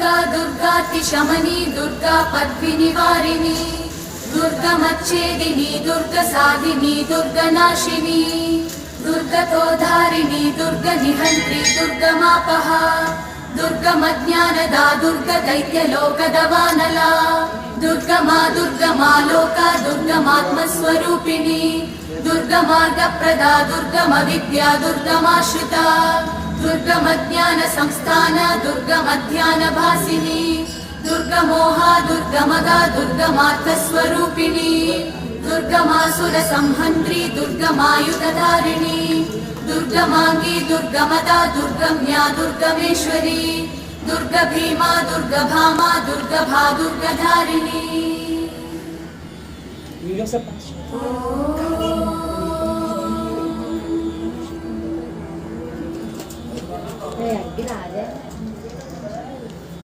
दुर्गा दुर्गातिशमनी दुर्गा पद्मिनिवारिणी दुर्गमच्छेदिनी दुर्गसाधिनी दुर्गनाशिनी दुर्गतोधारिणी दुर्गनिहन्त्री दुर्गमापहा दुर्गमज्ञानदा दुर्गदैत्यलोकदवानला दुर्गमा दुर्गमा लोका दुर्गमात्मस्वरूपिणी दुर्गमार्गप्रदा दुर्गमविद्या दुर्गमाश्रिता दुर्गमज्ञानसंस्थान दुर्गमध्यानभासिनी दुर्गमोहा दुर्गमदा दुर्गमार्थस्वरूपिणी दुर्गमासुरसंहन्त्री दुर्गमायुधधारिणी दुर्गमांगी दुर्गमदा दुर्गम्या दुर्गमेश्वरी दुर्गभीमा दुर्गभामा दुर्गभा दुर्गधारिणी Ayan, ginaan.